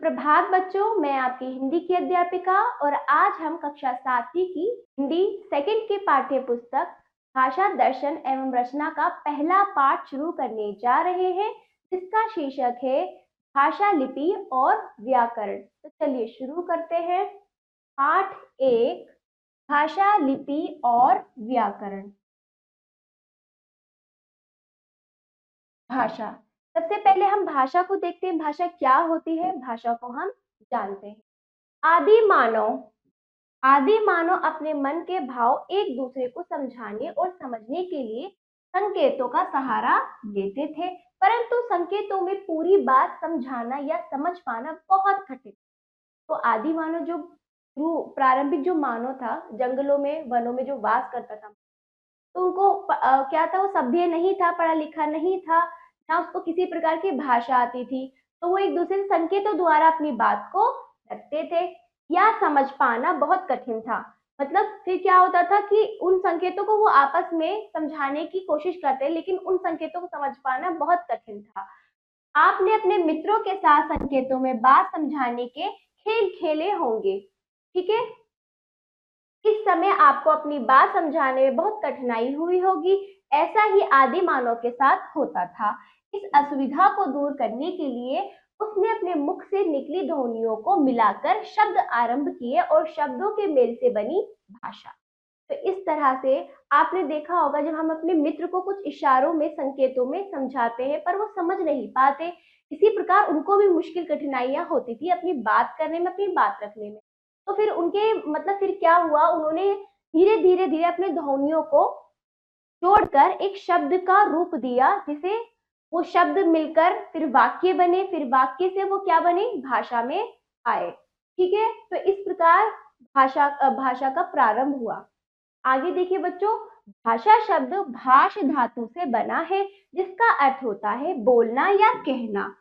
सुप्रभात बच्चों, मैं आपकी हिंदी की अध्यापिका और आज हम कक्षा 7वीं की हिंदी सेकंड के पाठ्य पुस्तक भाषा दर्शन एवं रचना का पहला पाठ शुरू करने जा रहे हैं, जिसका शीर्षक है भाषा लिपि और व्याकरण। तो चलिए शुरू करते हैं। पाठ 1, भाषा लिपि और व्याकरण। भाषा। सबसे पहले हम भाषा को देखते हैं। भाषा क्या होती है, भाषा को हम जानते हैं। आदि मानव अपने मन के भाव एक दूसरे को समझाने और समझने के लिए संकेतों का सहारा लेते थे, परंतु संकेतों में पूरी बात समझाना या समझ पाना बहुत कठिन। तो आदि मानव जो प्रारंभिक जो मानव था, जंगलों में वनों में जो वास करता था, तो उनको क्या था, वो सभ्य नहीं था, पढ़ा लिखा नहीं था, ना उसको किसी प्रकार की भाषा आती थी। तो वो एक दूसरे संकेतों द्वारा अपनी बात को रखते थे या समझ पाना बहुत कठिन था। मतलब फिर क्या होता था कि उन संकेतों को वो आपस में समझाने की कोशिश करते, लेकिन उन संकेतों को समझ पाना बहुत कठिन था। आपने अपने मित्रों के साथ संकेतों में बात समझाने के खेल खेले होंगे, ठीक है। इस समय आपको अपनी बात समझाने में बहुत कठिनाई हुई होगी। ऐसा ही आदि मानव के साथ होता था। इस असुविधा को दूर करने के लिए उसने अपने मुख से निकली ध्वनियों को मिलाकर शब्द आरंभ किए और शब्दों के मेल से बनी भाषा। तो इस तरह से आपने देखा होगा, जब हम अपने मित्र को कुछ इशारों में, संकेतों में समझाते हैं पर वो समझ नहीं पाते, इसी प्रकार उनको भी मुश्किल कठिनाइयां होती थी अपनी बात करने में, अपनी बात रखने में। तो फिर उनके मतलब फिर क्या हुआ, उन्होंने धीरे धीरे धीरे अपने ध्वनियों को जोड़कर एक शब्द का रूप दिया, जिसे वो शब्द मिलकर फिर वाक्य बने, फिर वाक्य से वो क्या बने, भाषा में आए। ठीक है, तो इस प्रकार भाषा का प्रारंभ हुआ। आगे देखिए बच्चों, भाषा शब्द भाष धातु से बना है, जिसका अर्थ होता है बोलना या कहना।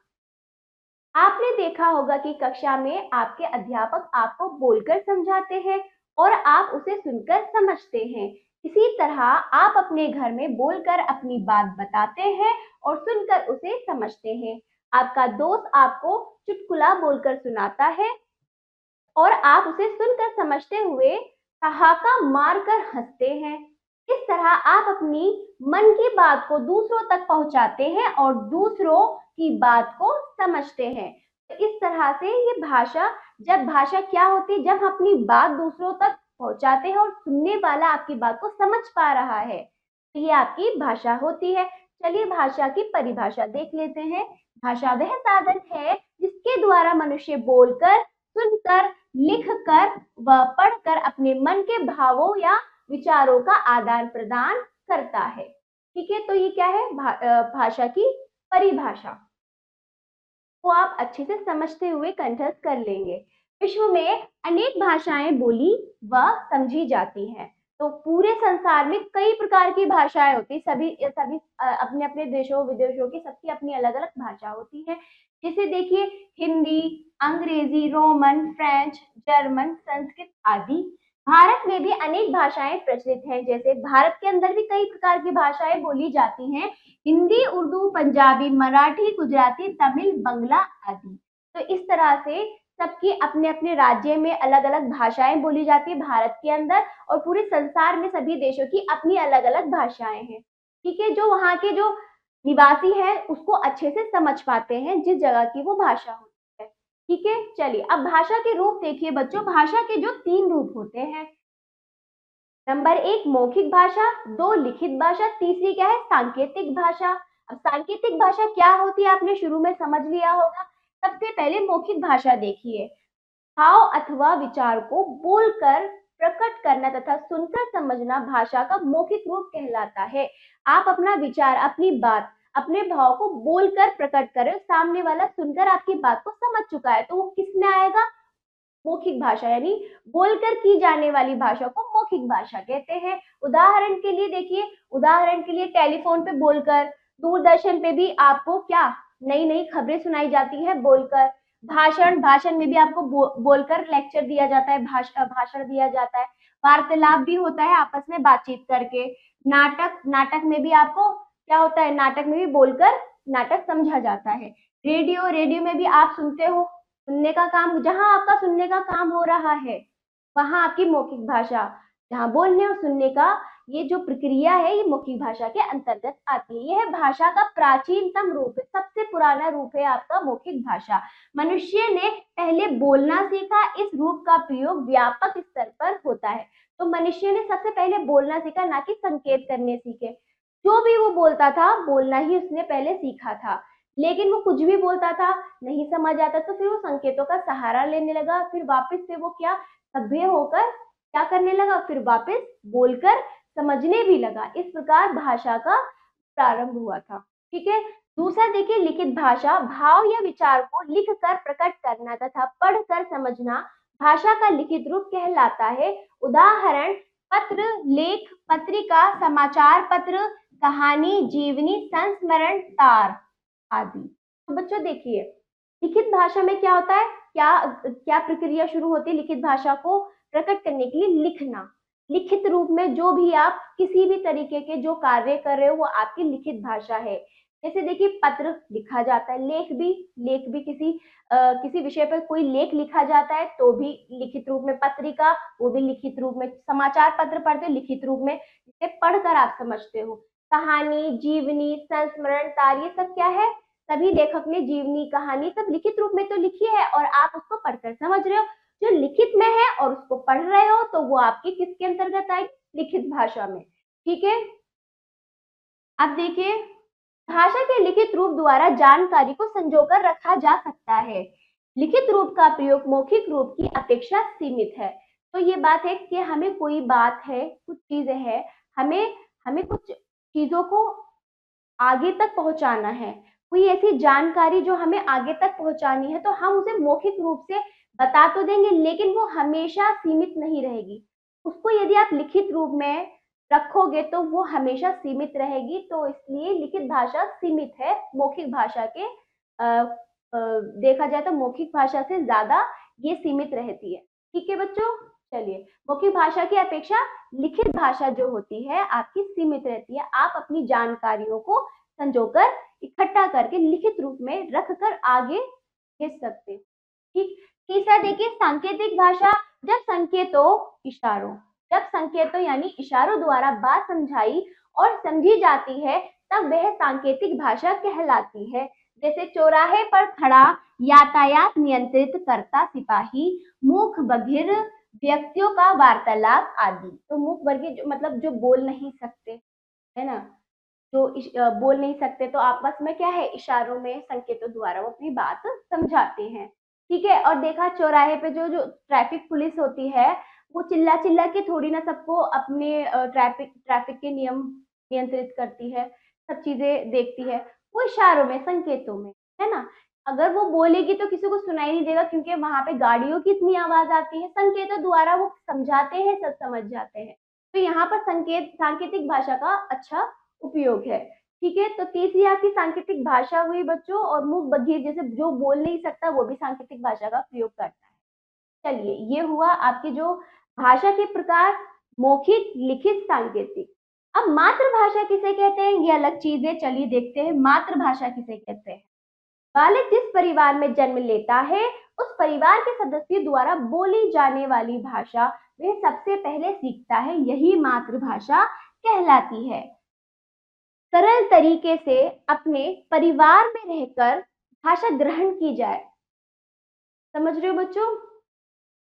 आपने देखा होगा कि कक्षा में आपके अध्यापक आपको बोलकर समझाते हैं और आप उसे सुनकर समझते हैं। इसी तरह आप अपने घर में बोलकर अपनी बात बताते हैं और सुनकर उसे समझते हैं। आपका दोस्त आपको चुटकुला बोलकर सुनाता है और आप उसे सुनकर समझते हुए ठहाका मारकर हंसते हैं। इस तरह आप अपनी मन की बात को दूसरों तक पहुंचाते हैं और दूसरों की बात को समझते हैं। तो इस तरह से ये भाषा क्या होती है, जब हम अपनी बात दूसरों तक पहुंचाते हैं और सुनने वाला आपकी बात को समझ पा रहा है, तो ये आपकी भाषा होती है। चलिए भाषा की परिभाषा देख लेते हैं। भाषा वह साधन है जिसके द्वारा मनुष्य बोलकर, सुनकर, लिखकर व पढ़कर अपने मन के भावों या विचारों का आदान प्रदान करता है। ठीक है, तो ये क्या है, भाषा की परिभाषा को आप अच्छे से समझते हुए कंठस्थ कर लेंगे। विश्व में अनेक भाषाएं बोली व समझी जाती हैं। तो पूरे संसार में कई प्रकार की भाषाएं होती, सभी सभी अपने अपने देशों विदेशों की सबकी अपनी अलग अलग भाषा होती है। जैसे देखिए, हिंदी, अंग्रेजी, रोमन, फ्रेंच, जर्मन, संस्कृत आदि। भारत में भी अनेक भाषाएं प्रचलित हैं। जैसे भारत के अंदर भी कई प्रकार की भाषाएं बोली जाती हैं, हिंदी, उर्दू, पंजाबी, मराठी, गुजराती, तमिल, बंगला आदि। तो इस तरह से सबकी अपने अपने राज्य में अलग अलग भाषाएं बोली जाती है भारत के अंदर, और पूरे संसार में सभी देशों की अपनी अलग अलग भाषाएं हैं। ठीक है, जो वहाँ के जो निवासी है उसको अच्छे से समझ पाते हैं जिस जगह की वो भाषा होती है। ठीक है, चलिए अब भाषा के रूप देखिए बच्चों। भाषा के जो 3 रूप होते हैं। नंबर 1 मौखिक भाषा, 2 लिखित भाषा, तीसरी क्या है, सांकेतिक भाषा। अब सांकेतिक भाषा क्या होती है आपने शुरू में समझ लिया होगा। सबसे पहले मौखिक भाषा देखिए। भाव अथवा विचार को बोलकर प्रकट करना तथा सुनकर समझना भाषा का मौखिक रूप कहलाता है। आप अपना विचार, अपनी बात, अपने भाव को बोलकर प्रकट करें, सामने वाला सुनकर आपकी बात को समझ चुका है, तो वो किस में आएगा, मौखिक भाषा, यानी बोलकर की जाने वाली भाषा को मौखिक भाषा कहते हैं। उदाहरण के लिए देखिए, उदाहरण के लिए टेलीफोन पे बोलकर, दूरदर्शन पे भी आपको क्या नई नई खबरें सुनाई जाती है बोलकर, भाषण में भी आपको बोलकर लेक्चर दिया जाता है, भाषण दिया जाता है, वार्तालाप भी होता है आपस में बातचीत करके। नाटक में भी आपको क्या होता है, नाटक में भी बोलकर नाटक समझा जाता है। रेडियो में भी आप सुनते हो सुनने का काम, जहाँ आपका सुनने का काम हो रहा है वहां आपकी मौखिक भाषा, जहाँ बोलने और सुनने का ये जो प्रक्रिया है ये मौखिक भाषा के अंतर्गत आती है। यह भाषा का प्राचीनतम रूप है, सबसे पुराना रूप है आपका मौखिक भाषा। मनुष्य ने पहले बोलना सीखा, इस रूप का प्रयोग व्यापक स्तर पर होता है। तो मनुष्य ने सबसे पहले बोलना सीखा, ना कि संकेत करने सीखे। जो भी वो बोलता था बोलना ही उसने पहले सीखा था, लेकिन वो कुछ भी बोलता था, नहीं समझ आता तो फिर वो संकेतों का सहारा लेने लगा, फिर वापस से वो क्या सभ्य होकर क्या करने लगा, फिर वापस बोलकर समझने भी लगा। इस प्रकार भाषा का प्रारंभ हुआ था। ठीक है। दूसरा देखिए, लिखित भाषा भाव या विचार को लिखकर प्रकट करना तथा पढ़कर समझना भाषा का लिखित रूप कहलाता है। उदाहरण, पत्र, लेख, पत्रिका, समाचार पत्र, कहानी, जीवनी, संस्मरण, तार आदि। तो बच्चों देखिए, लिखित भाषा में क्या होता है, क्या क्या प्रक्रिया शुरू होती है लिखित भाषा को प्रकट करने के लिए? लिखना। लिखित रूप में जो भी आप किसी भी तरीके के जो कार्य कर रहे हो वो आपकी लिखित भाषा है। जैसे देखिए, पत्र लिखा जाता है, लेख भी किसी विषय पर कोई लेख लिखा जाता है तो भी लिखित रूप में, पत्रिका वो भी लिखित रूप में, समाचार पत्र पढ़ते हो लिखित रूप में, जिसे पढ़कर आप समझते हो। कहानी, जीवनी, संस्मरण, तार, ये सब क्या है? सभी लेखक ने जीवनी, कहानी सब लिखित रूप में तो लिखी है और आप उसको पढ़कर समझ रहे हो। जो लिखित में है और उसको पढ़ रहे हो तो वो आपकी किसके अंतर्गत आएगी? लिखित भाषा में। ठीक है। अब देखिए, भाषा के लिखित रूप द्वारा जानकारी को संजोकर रखा जा सकता है। लिखित रूप का प्रयोग मौखिक रूप की अपेक्षा सीमित है। तो ये बात है कि हमें कोई बात है, कुछ चीजें हैं, हमें हमें कुछ चीजों को आगे तक पहुंचाना है, कोई ऐसी जानकारी जो हमें आगे तक पहुंचानी है, तो हम उसे मौखिक रूप से बता तो देंगे, लेकिन वो हमेशा सीमित नहीं रहेगी। उसको यदि आप लिखित रूप में रखोगे तो वो हमेशा सीमित रहेगी। तो इसलिए लिखित भाषा सीमित है मौखिक भाषा के, देखा जाए तो मौखिक भाषा से ज्यादा ये सीमित रहती है। ठीक है बच्चों, चलिए, मौखिक भाषा की अपेक्षा लिखित भाषा जो होती है आपकी सीमित रहती है। आप अपनी जानकारियों को संजोकर इकट्ठा करके लिखित रूप में रखकर आगे भेज सकते हैं। ठीक। तीसरा देखिए, सांकेतिक भाषा, जब संकेतों यानी इशारों द्वारा बात समझाई और समझी जाती है तब वह सांकेतिक भाषा कहलाती है। जैसे चौराहे पर खड़ा यातायात नियंत्रित करता सिपाही, मूक बधिर व्यक्तियों का वार्तालाप आदि। तो मूक बधिर मतलब जो बोल नहीं सकते, है ना, जो बोल नहीं सकते, तो आपस में क्या है, इशारों में, संकेतों द्वारा वो अपनी बात समझाते हैं। ठीक है। और देखा, चौराहे पे जो जो ट्रैफिक पुलिस होती है वो चिल्ला चिल्ला के थोड़ी ना सबको अपने ट्रैफिक ट्रैफिक के नियम नियंत्रित करती है, सब चीजें देखती है। वो इशारों में, संकेतों में, है ना। अगर वो बोलेगी तो किसी को सुनाई नहीं देगा, क्योंकि वहां पे गाड़ियों की इतनी आवाज आती है। संकेतों द्वारा वो समझाते हैं, सब समझ जाते हैं। तो यहाँ पर सांकेतिक भाषा का अच्छा उपयोग है। ठीक है। तो तीसरी आपकी सांकेतिक भाषा हुई बच्चों, और मूक बधिर जैसे जो बोल नहीं सकता वो भी सांकेतिक भाषा का प्रयोग करता है। चलिए, ये हुआ आपके जो भाषा के प्रकार, मौखिक, लिखित, सांकेतिक। अब मातृभाषा किसे कहते हैं ये अलग चीज है, चलिए देखते हैं मातृभाषा किसे कहते हैं। बालक जिस परिवार में जन्म लेता है उस परिवार के सदस्यों द्वारा बोली जाने वाली भाषा वह सबसे पहले सीखता है, यही मातृभाषा कहलाती है। सरल तरीके से अपने परिवार में रहकर भाषा ग्रहण की जाए, समझ रहे हो बच्चों,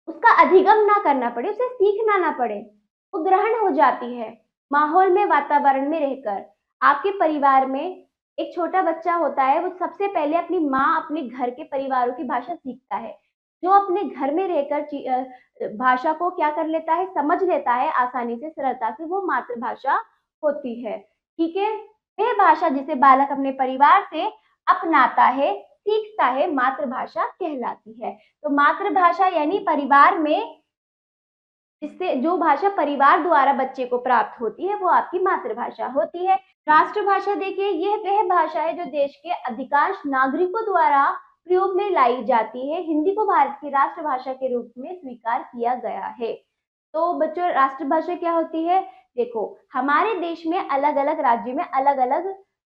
उसका अधिगम ना करना पड़े, उसे सीखना ना पड़े, वो ग्रहण हो जाती है माहौल में, वातावरण में रहकर। आपके परिवार में एक छोटा बच्चा होता है, वो सबसे पहले अपनी माँ, अपने घर के परिवारों की भाषा सीखता है। जो अपने घर में रहकर भाषा को क्या कर लेता है, समझ लेता है आसानी से, सरलता से, वो मातृभाषा होती है। ठीक है। वह भाषा जिसे बालक अपने परिवार से अपनाता है, सीखता है, मातृभाषा कहलाती है। तो मातृभाषा यानी परिवार में जिससे जो भाषा परिवार द्वारा बच्चे को प्राप्त होती है वो आपकी मातृभाषा होती है। राष्ट्रभाषा देखिए, यह वह भाषा है जो देश के अधिकांश नागरिकों द्वारा प्रयोग में लाई जाती है। हिंदी को भारत की राष्ट्रभाषा के रूप में स्वीकार किया गया है। तो बच्चों, राष्ट्रभाषा क्या होती है? देखो, हमारे देश में अलग अलग राज्यों में अलग अलग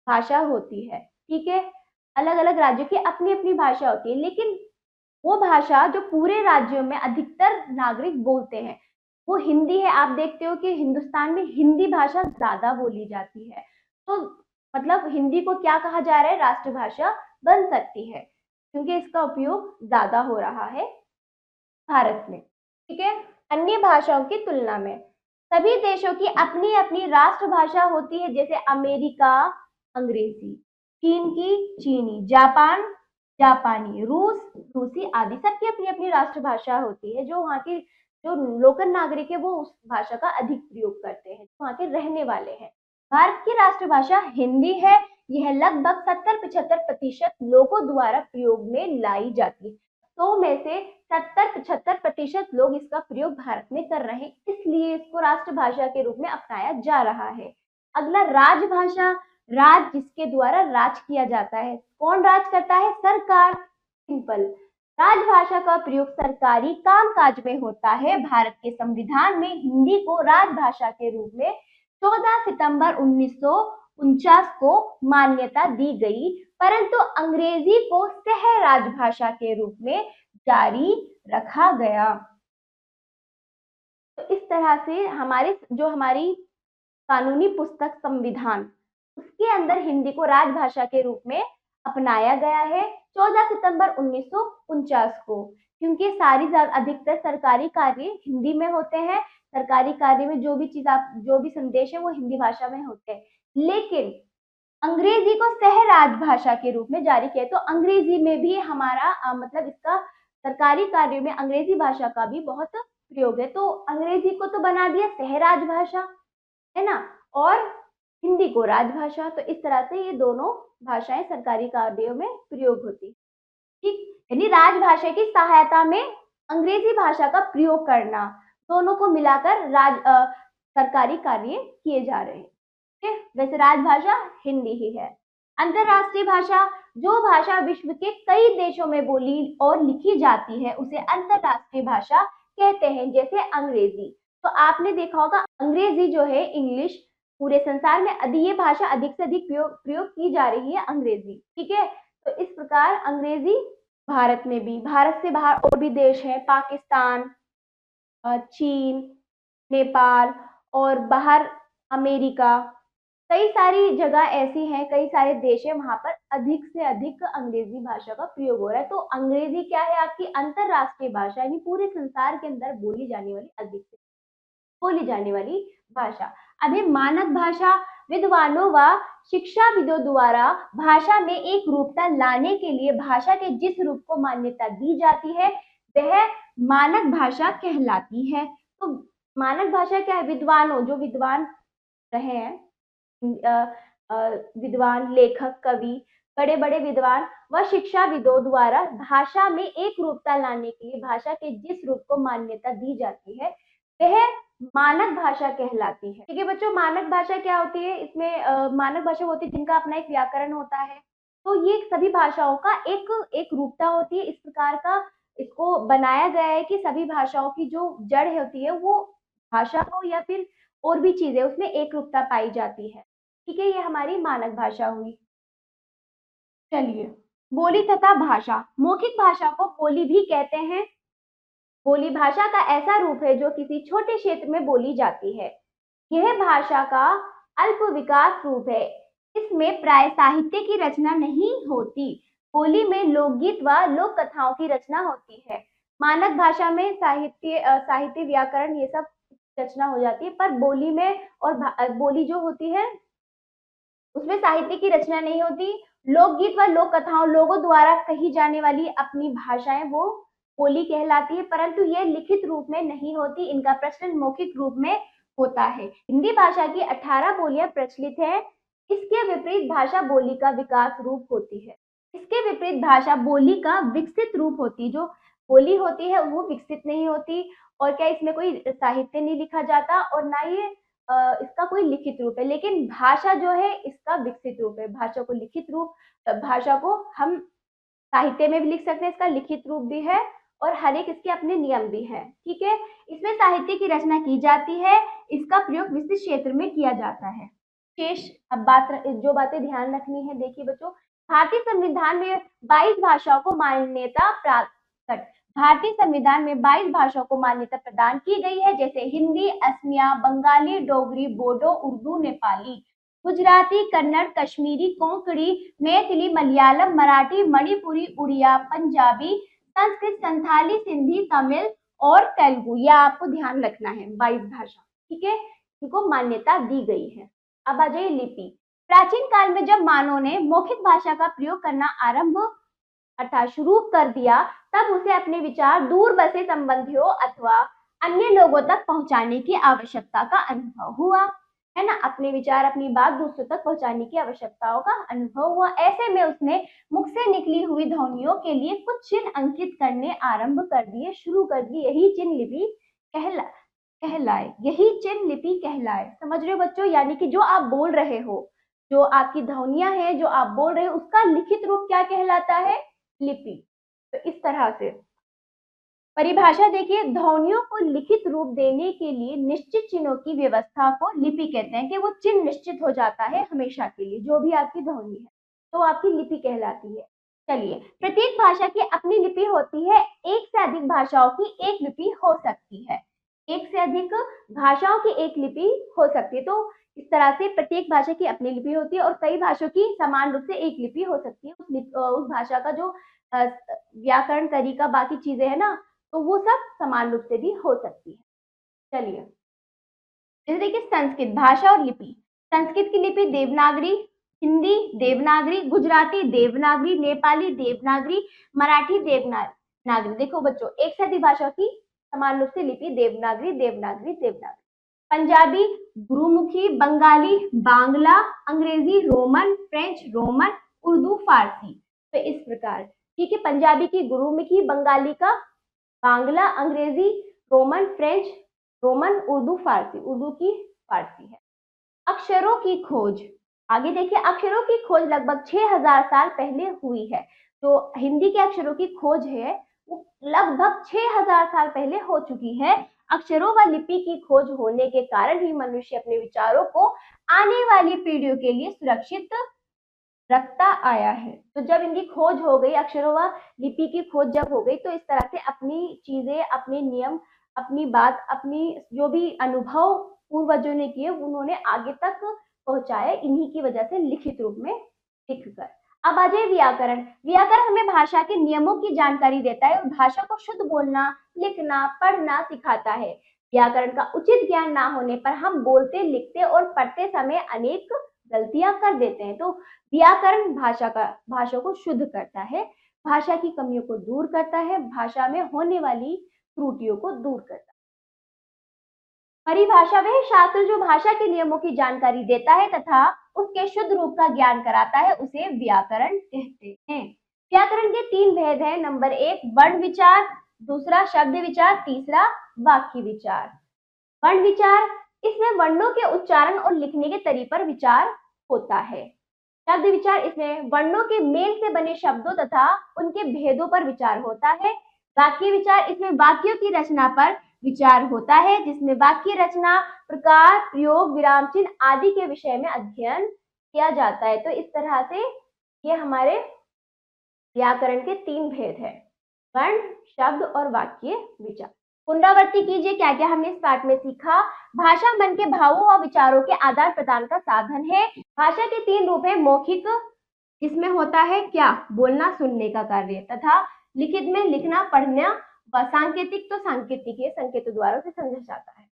भाषा होती है। ठीक है। अलग अलग राज्यों की अपनी अपनी भाषा होती है, लेकिन वो भाषा जो पूरे राज्यों में अधिकतर नागरिक बोलते हैं वो हिंदी है। आप देखते हो कि हिंदुस्तान में हिंदी भाषा ज्यादा बोली जाती है। तो मतलब हिंदी को क्या कहा जा रहा है, राष्ट्रभाषा बन सकती है क्योंकि इसका उपयोग ज्यादा हो रहा है भारत में। ठीक है। अन्य भाषाओं की तुलना में सभी देशों की अपनी अपनी राष्ट्रभाषा होती है, जैसे अमेरिका अंग्रेजी, चीन की चीनी, जापान जापानी, रूस रूसी आदि। सबकी अपनी अपनी राष्ट्रभाषा होती है। जो वहाँ की जो लोकल नागरिक है वो उस भाषा का अधिक प्रयोग करते हैं, वहाँ के रहने वाले हैं। भारत की राष्ट्रभाषा हिंदी है। यह लगभग 70-75% लोगों द्वारा प्रयोग में लाई जाती है। 100 में से 70-75% लोग इसका प्रयोग भारत में कर रहे हैं, इसलिए इसको राष्ट्रभाषा के रूप में अपनाया जा रहा है। अगला राजभाषा, राज जिसके द्वारा राज किया जाता है। कौन राज करता है, सरकार। सिंपल। राजभाषा का प्रयोग सरकारी कामकाज में होता है। भारत के संविधान में हिंदी को राजभाषा के रूप में 14 सितंबर 1949 को मान्यता दी गई, परंतु अंग्रेजी को सह राजभाषा के रूप में जारी रखा गया। तो इस तरह से हमारी कानूनी पुस्तक संविधान, उसके अंदर हिंदी को राजभाषा के रूप में अपनाया गया है 14 सितंबर 1949 को, क्योंकि अधिकतर सरकारी कार्य हिंदी में होते हैं। सरकारी कार्य में जो भी संदेश है वो हिंदी भाषा में होते हैं, लेकिन अंग्रेजी को सह राजभाषा के रूप में जारी किया। तो अंग्रेजी में भी हमारा मतलब इसका सरकारी कार्यों में अंग्रेजी भाषा का भी बहुत प्रयोग है। तो अंग्रेजी को तो बना दिया सह राजभाषा, है ना, और हिंदी को राजभाषा। तो इस तरह से ये दोनों भाषाएं सरकारी कार्यों में प्रयोग होती। ठीक, यानी राजभाषा की सहायता में अंग्रेजी भाषा का प्रयोग करना, दोनों को मिलाकर सरकारी कार्य किए जा रहे हैं। वैसे राजभाषा हिंदी ही है। अंतरराष्ट्रीय भाषा, जो भाषा विश्व के कई देशों में बोली और लिखी जाती है उसे अंतरराष्ट्रीय भाषा कहते हैं, जैसे अंग्रेजी। तो आपने देखा होगा अंग्रेजी जो है, इंग्लिश, पूरे संसार में ये भाषा अधिक से अधिक प्रयोग की जा रही है, अंग्रेजी। ठीक है। तो इस प्रकार अंग्रेजी भारत में भी, भारत से बाहर और भी देश हैं, पाकिस्तान, चीन, नेपाल और बाहर अमेरिका, कई सारी जगह ऐसी हैं, कई सारे देश हैं, वहां पर अधिक से अधिक अंग्रेजी भाषा का प्रयोग हो रहा है। तो अंग्रेजी क्या है, आपकी अंतरराष्ट्रीय भाषा, यानी पूरे संसार के अंदर अधिक से बोली जाने वाली भाषा। अभी मानक भाषा, विद्वानों व शिक्षाविदों द्वारा भाषा में एक रूपता लाने के लिए भाषा के जिस रूप को मान्यता दी जाती है वह मानक भाषा कहलाती है। तो मानक भाषा क्या है, विद्वानों, जो विद्वान रहे हैं, विद्वान, लेखक, कवि, बड़े बड़े विद्वान व शिक्षाविदों द्वारा भाषा में एक रूपता लाने के लिए भाषा के जिस रूप को मान्यता दी जाती है वह मानक भाषा कहलाती है। ठीक है बच्चों, मानक भाषा क्या होती है, इसमें मानक भाषा होती है जिनका अपना एक व्याकरण होता है। तो ये सभी भाषाओं का एक रूपता होती है। इस प्रकार का इसको बनाया गया है कि सभी भाषाओं की जो जड़ होती है वो भाषा हो या फिर और भी चीजें, उसमें एक रूपता पाई जाती है। ठीक है, ये हमारी मानक भाषा हुई। चलिए, बोली तथा भाषा, मौखिक भाषा को बोली भी कहते हैं। बोली भाषा का ऐसा रूप है जो किसी छोटे क्षेत्र में बोली जाती है। यह भाषा का अल्प विकास रूप है। इसमें प्राय साहित्य की रचना नहीं होती। बोली में लोकगीत व लोक कथाओं की रचना होती है। मानक भाषा में साहित्य व्याकरण ये सब रचना हो जाती है, पर बोली में और बोली जो होती है उसमें साहित्य की रचना नहीं होती। लोकगीत व लोक कथाओं, लोगों द्वारा कही जाने वाली अपनी भाषाएं वो बोली कहलाती है, परंतु ये लिखित रूप में नहीं होती। इनका प्रचलन मौखिक रूप में होता है। हिंदी भाषा की 18 बोलियां प्रचलित है। इसके विपरीत भाषा बोली का विकास रूप होती है। इसके विपरीत भाषा बोली का विकसित रूप होती है। जो बोली होती है वो विकसित नहीं होती, और क्या इसमें कोई साहित्य नहीं लिखा जाता और ना ये इसका कोई लिखित रूप है। लेकिन भाषा जो है इसका विकसित रूप है। भाषा को लिखित रूप, भाषा को हम साहित्य में भी लिख सकते हैं, इसका लिखित रूप भी है और हर एक इसके अपने नियम भी है। ठीक है, इसमें साहित्य की रचना की जाती है, इसका प्रयोग विशिष्ट क्षेत्र में किया जाता है। शेष अब जो बातें ध्यान रखनी है, देखिए बच्चों, भारतीय संविधान में 22 भाषाओं को मान्यता प्राप्त कट। भारतीय संविधान में 22 भाषाओं को मान्यता प्रदान की गई है, जैसे हिंदी, असमिया, बंगाली, डोगरी, बोडो, उर्दू, नेपाली, गुजराती, कन्नड़, कश्मीरी, कोंकणी, मैथिली, मलयालम, मराठी, मणिपुरी, उड़िया, पंजाबी, संस्कृत, संथाली, सिंधी, तमिल और तेलुगु। यह आपको ध्यान रखना है, 22 भाषा, ठीक है, इनको मान्यता दी गई है। अब आ जाइए लिपि। प्राचीन काल में जब मानव ने मौखिक भाषा का प्रयोग करना आरंभ अर्थात शुरू कर दिया, तब उसे अपने विचार दूर बसे संबंधियों अथवा अन्य लोगों तक पहुंचाने की आवश्यकता का अनुभव हुआ, है ना। अपने विचार, अपनी बात दूसरों तक पहुंचाने की आवश्यकताओं का अनुभव हुआ। ऐसे में उसने मुख से निकली हुई ध्वनियों के लिए कुछ चिन्ह अंकित करने आरंभ कर दिए, शुरू कर दिए। यही चिन्ह लिपि कहलाए, यही चिन्ह लिपि कहलाए। समझ रहे हो बच्चों, यानी कि जो आप बोल रहे हो, जो आपकी ध्वनियां हैं, जो आप बोल रहे हो, उसका लिखित रूप क्या कहलाता है? लिपि। तो इस तरह से परिभाषा देखिए, ध्वनियों को लिखित रूप देने के लिए निश्चित चिन्हों की व्यवस्था को लिपि कहते हैं, कि वो चिन्ह निश्चित हो जाता है हमेशा के लिए। जो भी आपकी ध्वनि है तो आपकी लिपि कहलाती है। चलिए, प्रत्येक भाषा की अपनी लिपि होती है, एक से अधिक भाषाओं की एक लिपि हो सकती है। एक से अधिक भाषाओं की एक लिपि हो सकती है। तो इस तरह से प्रत्येक भाषा की अपनी लिपि होती है और कई भाषाओं की समान रूप से एक लिपि हो सकती है। उस भाषा का जो व्याकरण, तरीका, बाकी चीजें है ना, तो वो सब समान रूप से भी हो सकती है। चलिए, जैसे देखिए संस्कृत भाषा और लिपि। संस्कृत की लिपि देवनागरी, हिंदी देवनागरी, गुजराती देवनागरी, नेपाली देवनागरी, मराठी देवनागरी। देखो बच्चों, एक से अधिक भाषा की समान रूप से लिपि देवनागरी, देवनागरी, देवनागरी। पंजाबी गुरुमुखी, बंगाली बांग्ला, अंग्रेजी Roman, French Roman, Urdu Farsi. तो इस प्रकार, ठीक है, पंजाबी की गुरुमुखी, बंगाली का बांग्ला, अंग्रेजी Roman, French Roman, Urdu Farsi, Urdu की फारसी है। अक्षरों की खोज, आगे देखिए, अक्षरों की खोज लगभग 6000 साल पहले हुई है। तो हिंदी के अक्षरों की खोज है वो लगभग 6000 साल पहले हो चुकी है। अक्षरों व लिपि की खोज होने के कारण ही मनुष्य अपने विचारों को आने वाली पीढ़ियों के लिए सुरक्षित रखता आया है। तो जब इनकी खोज हो गई, अक्षरों व लिपि की खोज जब हो गई, तो इस तरह से अपनी चीजें, अपने नियम, अपनी बात, अपनी जो भी अनुभव पूर्वजों ने किए, उन्होंने आगे तक पहुंचाया, इन्हीं की वजह से लिखित रूप में लिखकर। अब आ जाए व्याकरण। व्याकरण हमें भाषा के नियमों की जानकारी देता है और भाषा को शुद्ध बोलना, लिखना, पढ़ना सिखाता है। व्याकरण का उचित ज्ञान ना होने पर हम बोलते, लिखते और पढ़ते समय अनेक गलतियां कर देते हैं। तो व्याकरण भाषा को शुद्ध करता है, भाषा की कमियों को दूर करता है, भाषा में होने वाली त्रुटियों को दूर करता है। परिभाषा वह शास्त्र जो भाषा के नियमों की जानकारी देता है तथा उसके शुद्ध रूप का ज्ञान कराता है, उसे व्याकरण कहते हैं। व्याकरण के 3 भेद हैं। नंबर 1 वर्ण विचार, दूसरा शब्द विचार, तीसरा वाक्य विचार। वर्ण विचार, इसमें वर्णों के उच्चारण और लिखने के तरीके पर विचार होता है। शब्द विचार, इसमें वर्णों के मेल से बने शब्दों तथा उनके भेदों पर विचार होता है। वाक्य विचार, इसमें वाक्यों की रचना पर विचार होता है, जिसमें वाक्य रचना, प्रकार, प्रयोग, विराम चिन्ह आदि के विषय में अध्ययन किया जाता है। तो इस तरह से ये हमारे व्याकरण के 3 भेद है, वर्ण, शब्द और वाक्य विचार। पुनरावृत्ति कीजिए, क्या क्या हमने इस पाठ में सीखा। भाषा मन के भावों व विचारों के आदान प्रदान का साधन है। भाषा के 3 रूप है, मौखिक, इसमें होता है क्या, बोलना, सुनने का कार्य, तथा लिखित में लिखना, पढ़ना, व सांकेतिक, तो सांकेतिक है, संकेतों द्वारा से समझा जाता है।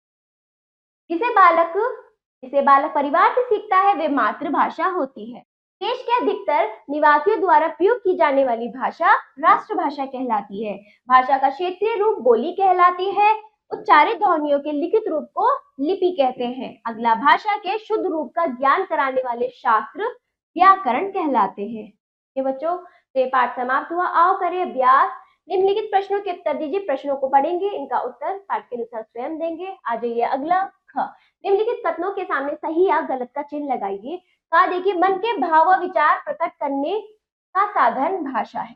जिसे बालक परिवार से सीखता है वे मातृभाषा होती है। देश के अधिकतर निवासियों द्वारा प्रयोग की जाने वाली भाषा राष्ट्रभाषा कहलाती है। भाषा का क्षेत्रीय रूप बोली कहलाती है। उच्चारित ध्वनियों के लिखित रूप को लिपि कहते हैं। अगला, भाषा के शुद्ध रूप का ज्ञान कराने वाले शास्त्र व्याकरण कहलाते हैं। ये बच्चों, ये पाठ समाप्त हुआ। आओ करें अभ्यास। निम्नलिखित प्रश्नों के उत्तर दीजिए। प्रश्नों को पढ़ेंगे, इनका उत्तर पाठ के अनुसार स्वयं देंगे। आ जाइए अगला, ख। निम्नलिखित कथनों के सामने सही या गलत का चिन्ह लगाइए। कहा देखिए, मन के भाव व विचार प्रकट करने का साधन भाषा है,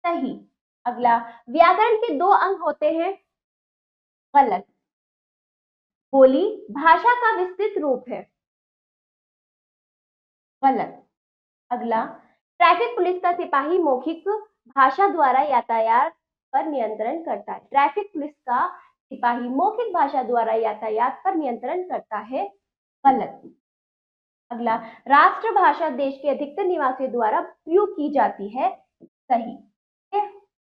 सही। अगला, व्याकरण के 2 अंग होते हैं, गलत। बोली भाषा का विस्तृत रूप है, गलत। अगला, ट्रैफिक पुलिस का सिपाही मौखिक भाषा द्वारा यातायात पर नियंत्रण करता है। ट्रैफिक पुलिस का सिपाही मौखिक भाषा द्वारा यातायात पर नियंत्रण करता है। गलत। अगला, राष्ट्रभाषा देश के अधिकतर निवासियों द्वारा प्रयोग की जाती है। सही।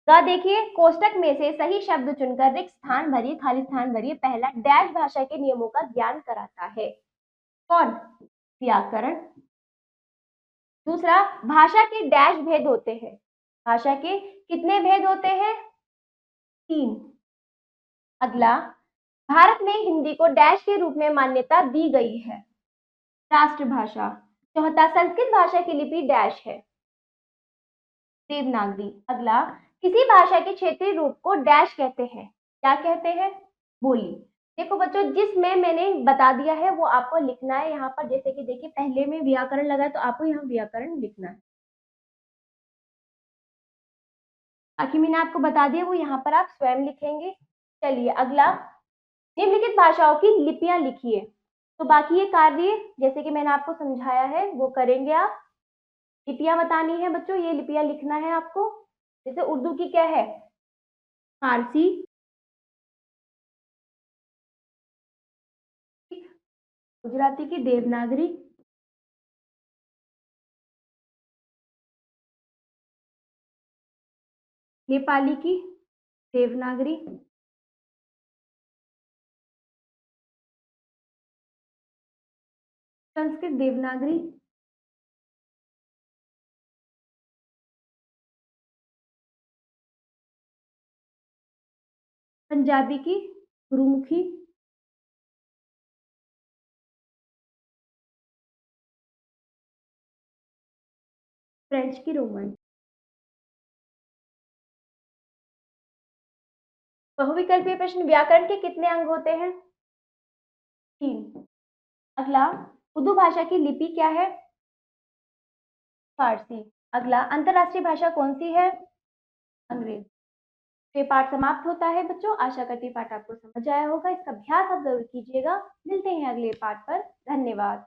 देखिए, कोष्टक में से सही शब्द चुनकर रिक्त स्थान भरिए, खाली स्थान भरिए। पहला, डैश भाषा के नियमों का ज्ञान कराता है। कौन? व्याकरण। दूसरा, भाषा के डैश भेद होते हैं। भाषा के कितने भेद होते हैं? 3। अगला, भारत में हिंदी को डैश के रूप में मान्यता दी गई है। राष्ट्रभाषा। चौथा, संस्कृत भाषा की लिपि डैश है। देवनागरी। अगला, किसी भाषा के क्षेत्रीय रूप को डैश कहते हैं। क्या कहते हैं? बोली। देखो बच्चों, जिसमें मैंने बता दिया है वो आपको लिखना है यहाँ पर। जैसे कि देखिए, पहले में व्याकरण लगा है तो आपको यहाँ व्याकरण लिखना है। बाकी मैंने आपको बता दिया, वो यहाँ पर आप स्वयं लिखेंगे। चलिए अगला, निम्नलिखित भाषाओं की लिपियां लिखिए। तो बाकी ये कार्य जैसे कि मैंने आपको समझाया है वो करेंगे आप। लिपियां बतानी है बच्चों, ये लिपियां लिखना है आपको। जैसे उर्दू की क्या है? फारसी। गुजराती की देवनागरी। नेपाली की देवनागरी। संस्कृत देवनागरी। पंजाबी की गुरुमुखी। फ्रेंच की रोमन। बहुविकल्पीय प्रश्न, व्याकरण के कितने अंग होते हैं? 3। अगला, उर्दू भाषा की लिपि क्या है? फारसी। अगला, अंतरराष्ट्रीय भाषा कौन सी है? अंग्रेजी। तो ये पाठ समाप्त होता है बच्चों। आशा करती पाठ आपको समझ आया होगा। इसका अभ्यास आप जरूर कीजिएगा। मिलते हैं अगले पाठ पर। धन्यवाद।